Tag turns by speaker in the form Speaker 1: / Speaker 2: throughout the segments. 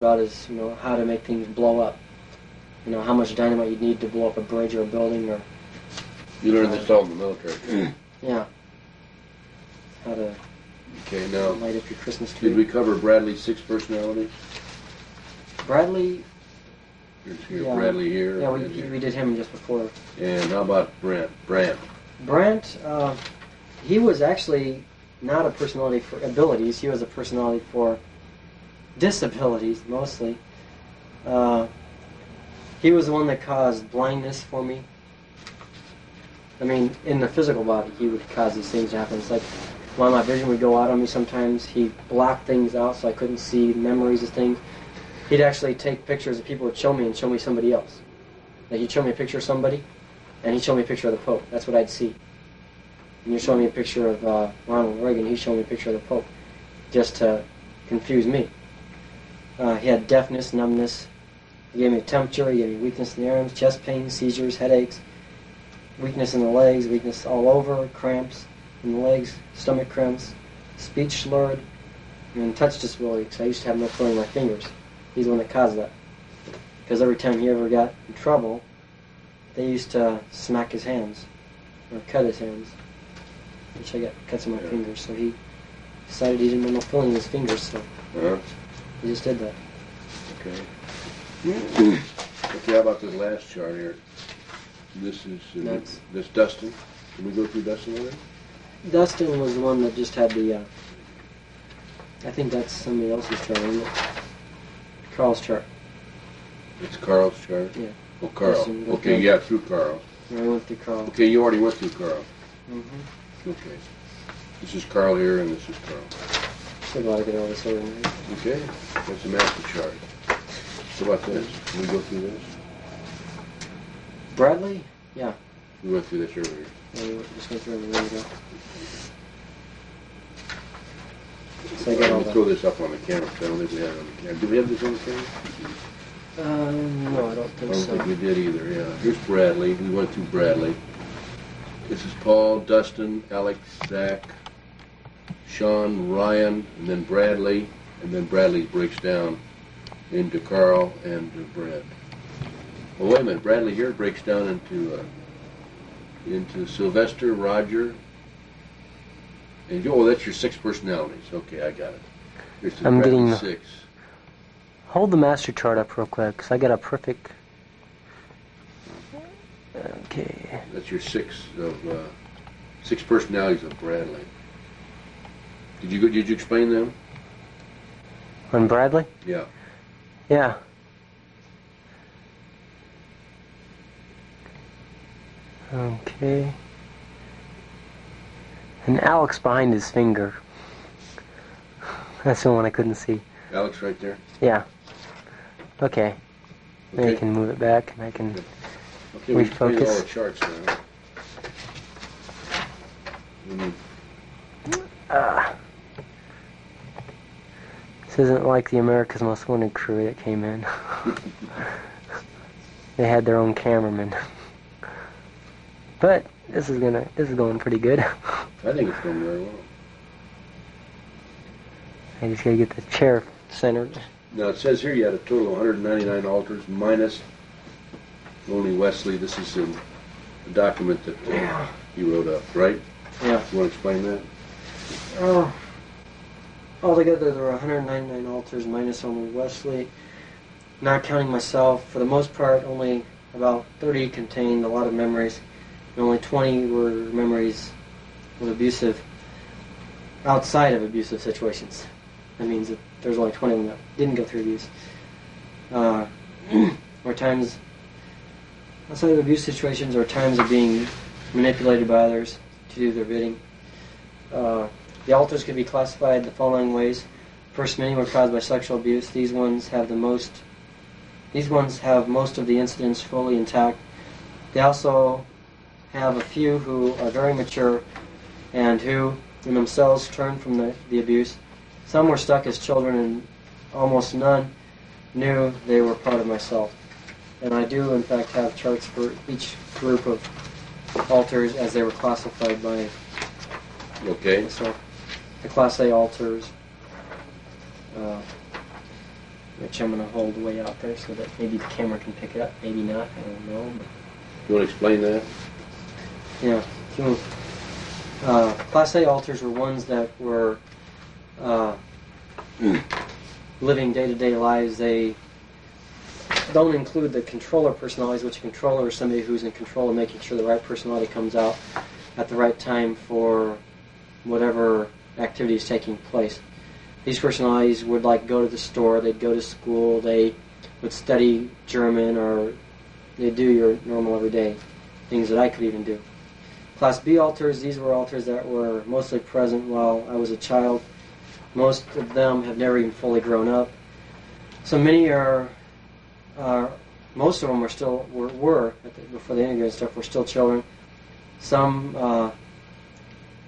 Speaker 1: about is, how to make things blow up. How much dynamite you'd need to blow up a bridge or a building, or...
Speaker 2: You learned this all in the military.
Speaker 1: Yeah. How to light up your Christmas tree.
Speaker 2: Did we cover Bradley's 6 personalities?
Speaker 1: Bradley...
Speaker 2: Yeah. Bradley here.
Speaker 1: Yeah, we did him just before.
Speaker 2: And how about Brent?
Speaker 1: Brent, he was actually not a personality for abilities. He was a personality for disabilities, mostly. He was the one that caused blindness for me. I mean, in the physical body, he would cause these things to happen. It's like when my vision would go out on me sometimes, he'd block things out so I couldn't see memories of things. He'd actually take pictures that people would show me and show me somebody else. Like he'd show me a picture of somebody, and he'd show me a picture of the Pope. That's what I'd see. And you're showing me a picture of Ronald Reagan, he'd show me a picture of the Pope, just to confuse me. He had deafness, numbness. He gave me a temperature, he gave me weakness in the arms, chest pain, seizures, headaches, weakness in the legs, weakness all over, cramps in the legs, stomach cramps, speech slurred, and touch disability, because I used to have no feeling in my fingers. He's the one that caused that. Because every time he ever got in trouble, they used to smack his hands, or cut his hands, which I got cuts in my fingers, so he decided he didn't want no feeling in his fingers, so he just did that.
Speaker 2: Okay. Okay, how about this last chart here? This is this Dustin. Can we go through Dustin already?
Speaker 1: Dustin was the one that just had the, I think that's somebody else's chart, isn't it? Carl's chart.
Speaker 2: It's Carl's chart?
Speaker 1: Yeah.
Speaker 2: Oh, Carl.
Speaker 1: Dustin,
Speaker 2: okay, yeah, through Carl.
Speaker 1: Yeah, I went through Carl.
Speaker 2: Okay, you already went through Carl.
Speaker 1: Mm-hmm.
Speaker 2: Okay. This is Carl here, and this is Carl.
Speaker 1: So glad I get all this organized.
Speaker 2: Okay, that's the master chart. How about this? Can we go through this?
Speaker 1: Bradley? Yeah.
Speaker 2: We went through this earlier.
Speaker 1: Yeah, we just went through it a minute ago. So I got all that.
Speaker 2: Throw this up on the camera, because I don't think we have it on the camera. Do we have this on the camera?
Speaker 1: No, I don't think so.
Speaker 2: I don't think we did either, yeah. Here's Bradley. We went through Bradley. This is Paul, Dustin, Alex, Zach, Sean, Ryan, and then Bradley. And then Bradley breaks down into Carl and Brent. Well, wait a minute. Bradley here breaks down into Sylvester, Roger, and that's your 6 personalities. Okay, I got it. Here's the
Speaker 1: I'm
Speaker 2: Bradley
Speaker 1: getting
Speaker 2: 6.
Speaker 1: Hold the master chart up real quick, because I got a perfect... Okay.
Speaker 2: That's your 6 personalities of Bradley. Did you explain them?
Speaker 1: On Bradley?
Speaker 2: Yeah.
Speaker 1: Yeah. Okay. And Alex behind his finger. That's the one I couldn't see.
Speaker 2: Alex right there?
Speaker 1: Yeah. Okay. Then
Speaker 2: Okay.
Speaker 1: you can move it back and I can
Speaker 2: Okay, we explained all
Speaker 1: refocus.
Speaker 2: the charts now.
Speaker 1: This isn't like the America's Most Wanted crew that came in. They had their own cameraman. But this is going pretty good.
Speaker 2: I think it's going very well.
Speaker 1: I just gotta get the chair centered.
Speaker 2: Now it says here you had a total of 199 alters minus only Wesley. This is in a document that he wrote up, right?
Speaker 1: Yeah.
Speaker 2: You want to explain that?
Speaker 1: Altogether there were 199 alters minus only Wesley. Not counting myself, for the most part only about 30 contained a lot of memories. And only 20 were memories of abusive, outside of abusive situations. That means that there's only 20 of them that didn't go through abuse. Or times outside of abuse situations, or times of being manipulated by others to do their bidding. The alters could be classified the following ways. First, many were caused by sexual abuse. These ones have most of the incidents fully intact. They also have a few who are very mature and who in themselves turned from the abuse. Some were stuck as children, and almost none knew they were part of myself. And I do, in fact, have charts for each group of alters as they were classified by myself. The Class A alters, which I'm going to hold way out there so that maybe the camera can pick it up, maybe not, I don't know. But
Speaker 2: You want to explain that?
Speaker 1: yeah. Class A alters were ones that were living day-to-day lives. They don't include the controller personalities, which a controller is somebody who's in control of making sure the right personality comes out at the right time for whatever activity is taking place. These personalities would go to the store, they'd go to school, they would study German, or they'd do your normal everyday things that I could even do. Class B alters, these were alters that were mostly present while I was a child. Most of them have never even fully grown up. So many most of them were before they integrated stuff, were still children. Some,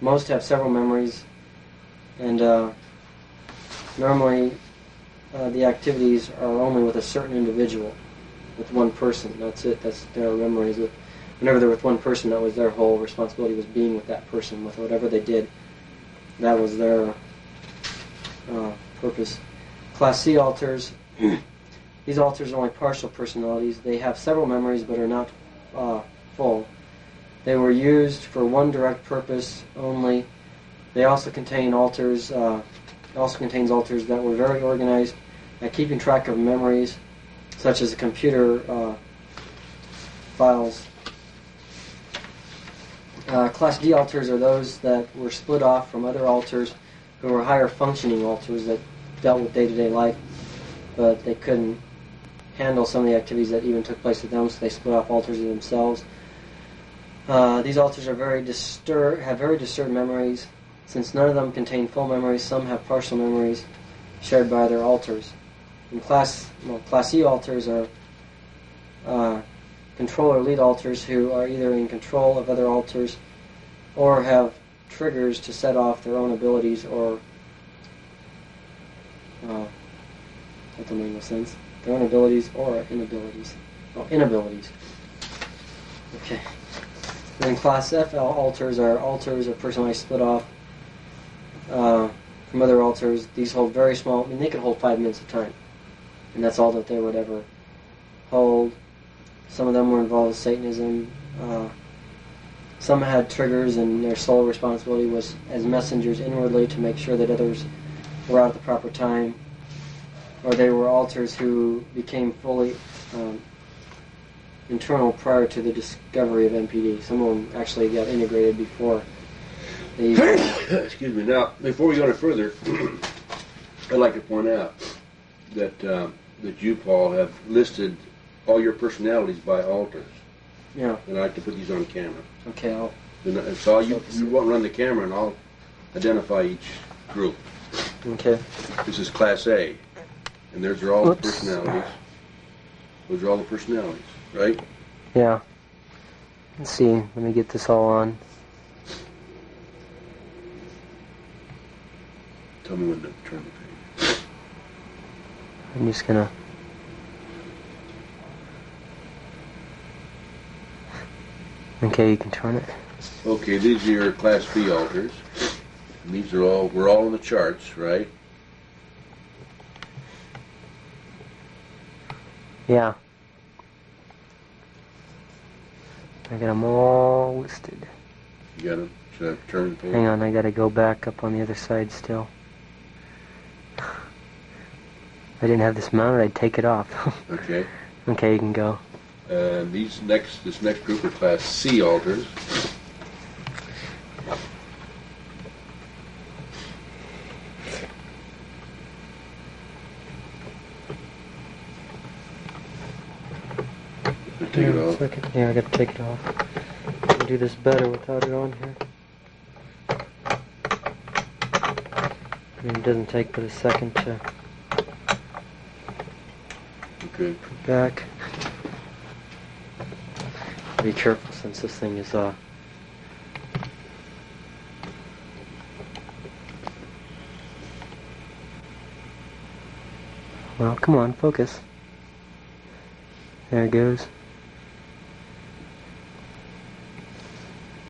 Speaker 1: most have several memories, and normally the activities are only with a certain individual, with one person. That's it. That's their memories. Whenever they're with one person, that was their whole responsibility, was being with that person, with whatever they did. That was their purpose. Class C alters. These alters are only partial personalities. They have several memories but are not full. They were used for one direct purpose only. They also contain alters. Also contains alters that were very organized at keeping track of memories, such as the computer files. Class D alters are those that were split off from other alters who were higher functioning alters that dealt with day-to-day life, but they couldn't handle some of the activities that even took place with them, so they split off alters of themselves. These alters are have very disturbed memories. Since none of them contain full memories, some have partial memories shared by their alters. And Class E alters are control or lead alters who are either in control of other alters or have triggers to set off their own abilities or that don't make no sense. Their own abilities or inabilities. Oh, inabilities. Okay. And then Class F alters are personally split off from other alters. These hold very small. They could hold 5 minutes of time, and that's all that they would ever hold. Some of them were involved with Satanism. Some had triggers, and their sole responsibility was as messengers inwardly to make sure that others were out at the proper time. Or they were alters who became fully internal prior to the discovery of MPD. Some of them actually got integrated before they...
Speaker 2: Excuse me. Now, before we go any further, I'd like to point out that you, Paul, have listed all your personalities by alters.
Speaker 1: Yeah.
Speaker 2: And I'd like to put these on camera.
Speaker 1: Okay,
Speaker 2: So you won't run the camera, and I'll identify each group.
Speaker 1: Okay.
Speaker 2: This is Class A, and those are all the personalities. Those are all the personalities, right?
Speaker 1: Yeah. Let's see. Let me get this all on.
Speaker 2: Tell me when to turn the page.
Speaker 1: I'm just gonna... Okay, you can turn it.
Speaker 2: Okay, these are your Class B alters. And these are all, we're all on the charts, right?
Speaker 1: Yeah. I got them all listed.
Speaker 2: You got them? Should I turn the page?
Speaker 1: Hang on, I gotta go back up on the other side still. If I didn't have this mounted, I'd take it off.
Speaker 2: Okay.
Speaker 1: Okay, you can go.
Speaker 2: And this next group are Class C alters. Take it off.
Speaker 1: Yeah, I gotta take it off. I can do this better without it on here. I mean, it doesn't take but a second to
Speaker 2: Okay.
Speaker 1: put back. Be careful since this thing is well, come on, focus. There it goes.